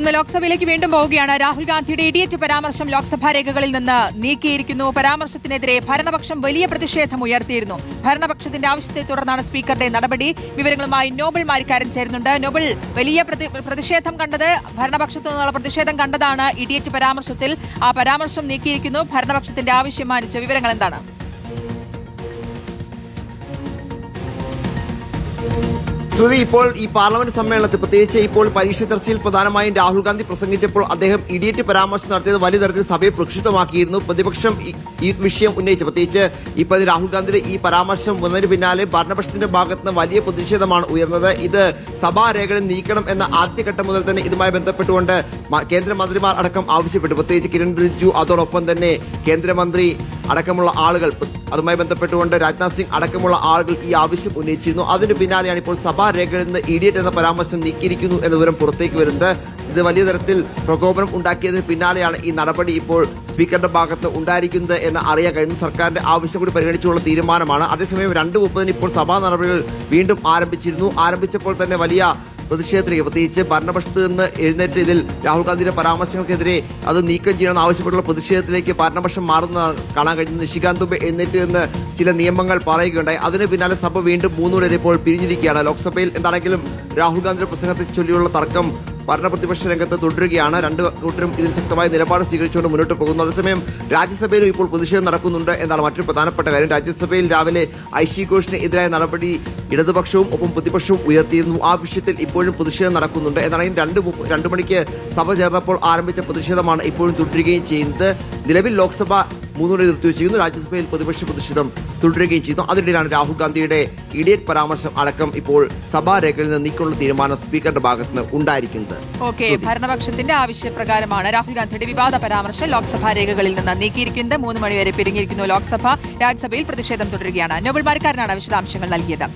ഒന്ന് ലോക്സഭയിലേക്ക് വീണ്ടും പോവുകയാണ്. രാഹുൽ ഗാന്ധിയുടെ ഇഡിയറ്റ് പരാമർശം ലോക്സഭാ രേഖകളിൽ നിന്ന് നീക്കിയിരിക്കുന്നു. പരാമർശത്തിനെതിരെ ഭരണപക്ഷം വലിയ പ്രതിഷേധം ഉയർത്തിയിരുന്നു. ഭരണപക്ഷത്തിന്റെ ആവശ്യത്തെ തുടർന്നാണ് സ്പീക്കറുടെ നടപടി. വിവരങ്ങളുമായി നോബൽ മാരിക്കാരൻ ചേരുന്നുണ്ട്. നോബൽ, വലിയ പ്രതിഷേധം കണ്ടത്, ഭരണപക്ഷത്തു നിന്നുള്ള പ്രതിഷേധം കണ്ടതാണ് ഇഡിയറ്റ് പരാമർശത്തിൽ. ആ പരാമർശം നീക്കിയിരിക്കുന്നു. ഭരണപക്ഷത്തിന്റെ ആവശ്യം മാനിച്ച വിവരങ്ങൾ എന്താണ്? ശ്രുതി, ഇപ്പോൾ ഈ പാർലമെന്റ് സമ്മേളനത്തിൽ പ്രത്യേകിച്ച് ഇപ്പോൾ പരീക്ഷ ചർച്ചയിൽ പ്രധാനമായും രാഹുൽ ഗാന്ധി പ്രസംഗിച്ചപ്പോൾ അദ്ദേഹം ഇഡിയറ്റ് പരാമർശം നടത്തിയത് വലിയ തരത്തിൽ സഭയെ പ്രക്ഷുബ്ധമാക്കിയിരുന്നു. പ്രതിപക്ഷം ഈ വിഷയം ഉന്നയിച്ചു. പ്രത്യേകിച്ച് ഇപ്പോൾ രാഹുൽ ഗാന്ധിയുടെ ഈ പരാമർശം വന്നതിന് പിന്നാലെ ഭരണപക്ഷത്തിന്റെ ഭാഗത്ത് നിന്ന് വലിയ പ്രതിഷേധമാണ് ഉയർന്നത്. ഇത് സഭാരേഖകളിൽ നീക്കണം എന്ന ആദ്യഘട്ടം മുതൽ തന്നെ ഇതുമായി ബന്ധപ്പെട്ടുകൊണ്ട് കേന്ദ്രമന്ത്രിമാർ അടക്കം ആവശ്യപ്പെട്ടു. പ്രത്യേകിച്ച് കിരൺ റിജിജു, അതോടൊപ്പം തന്നെ കേന്ദ്രമന്ത്രി അടക്കമുള്ള ആളുകൾ, അതുമായി ബന്ധപ്പെട്ടുകൊണ്ട് രാജ്നാഥ് സിംഗ് അടക്കമുള്ള ആളുകൾ ഈ ആവശ്യം ഉന്നയിച്ചിരുന്നു. അതിന് പിന്നാലെയാണ് ഇപ്പോൾ സഭാരേഖകളിൽ നിന്ന് ഇഡിയറ്റ് എന്ന പരാമർശം നീക്കിയിരിക്കുന്നു എന്ന വിവരം പുറത്തേക്ക് വരുന്നത്. ഇത് വലിയ തരത്തിൽ പ്രകോപനം ഉണ്ടാക്കിയതിന് പിന്നാലെയാണ് ഈ നടപടി ഇപ്പോൾ സ്പീക്കറുടെ ഭാഗത്ത് ഉണ്ടായിരിക്കുന്നത് എന്ന് അറിയാൻ കഴിയുന്നു. സർക്കാരിന്റെ ആവശ്യം കൂടി പരിഗണിച്ചുള്ള തീരുമാനമാണ്. അതേസമയം 2:30 ഇപ്പോൾ സഭാ നടപടികൾ വീണ്ടും ആരംഭിച്ചിരുന്നു. ആരംഭിച്ചപ്പോൾ തന്നെ വലിയ പ്രതിഷേധത്തിലേക്ക്, പ്രത്യേകിച്ച് ഭരണപക്ഷത്ത് നിന്ന് എഴുന്നേറ്റ് ഇതിൽ രാഹുൽ ഗാന്ധിയുടെ പരാമർശങ്ങൾക്കെതിരെ അത് നീക്കം ചെയ്യണമെന്ന് ആവശ്യപ്പെട്ടുള്ള പ്രതിഷേധത്തിലേക്ക് ഭരണപക്ഷം മാറുന്നതാണ് കാണാൻ കഴിയുന്നത്. നിഷികാന്ത് ദുബെ എഴുന്നേറ്റ് നിന്ന് ചില നിയമങ്ങൾ പറയുകയുണ്ടായി. അതിന് പിന്നാലെ സഭ വീണ്ടും 3 വരെ ഇപ്പോൾ പിരിഞ്ഞിരിക്കുകയാണ്. ലോക്സഭയിൽ എന്താണെങ്കിലും രാഹുൽ ഗാന്ധിയുടെ പ്രസംഗത്തെ ചൊല്ലിയുള്ള തർക്കം ഭരണപ്രതിപക്ഷ രംഗത്ത് തുടരുകയാണ്. രണ്ടു കൂട്ടരും ഇതിൽ ശക്തമായ നിലപാട് സ്വീകരിച്ചുകൊണ്ട് മുന്നോട്ട് പോകുന്നു. അതേസമയം രാജ്യസഭയിലും ഇപ്പോൾ പ്രതിഷേധം നടക്കുന്നുണ്ട് എന്നാണ് മറ്റൊരു പ്രധാനപ്പെട്ട കാര്യം. രാജ്യസഭയിൽ രാവിലെ ഐഷി ഘോഷിന് എതിരായ നടപടി ഇടതുപക്ഷവും ഒപ്പം പ്രതിപക്ഷവും ഉയർത്തിയിരുന്നു. ആ വിഷയത്തിൽ ഇപ്പോഴും പ്രതിഷേധം നടക്കുന്നുണ്ട്. എന്നാണെങ്കിൽ 2 മണിക്ക് സഭ ചേർന്നപ്പോൾ ആരംഭിച്ച പ്രതിഷേധമാണ് ഇപ്പോഴും തുടരുകയും ചെയ്യുന്നത്. നിലവിൽ ലോക്സഭ 3 വരെ നിർത്തിവെച്ചിരിക്കുന്നു. രാജ്യസഭയിൽ പ്രതിപക്ഷ പ്രതിഷേധം തുടരുകയും ചെയ്യുന്നു. അതിനിടെയാണ് രാഹുൽ ഗാന്ധിയുടെ ഇഡിയറ്റ് പരാമർശം അടക്കം ഇപ്പോൾ സഭാരേഖകളിൽ നിന്ന് നീക്കാനുള്ള തീരുമാനം സ്പീക്കറുടെ ഭാഗത്ത് നിന്ന് ഉണ്ടായിരിക്കുന്നത്. ഭരണപക്ഷത്തിന്റെ ആവശ്യപ്രകാരമാണ് രാഹുൽ ഗാന്ധിയുടെ വിവാദ പരാമർശം ലോക്സഭാ രേഖകളിൽ നിന്ന് നീക്കിയിരിക്കുന്നത്. 3 മണി വരെ പിരിഞ്ഞിരിക്കുന്നു ലോക്സഭ. രാജ്യസഭയിൽ പ്രതിഷേധം തുടരുകയാണ്. നോബൽ മാരിക്കാരനാണ് വിശദാംശങ്ങൾ നൽകിയത്.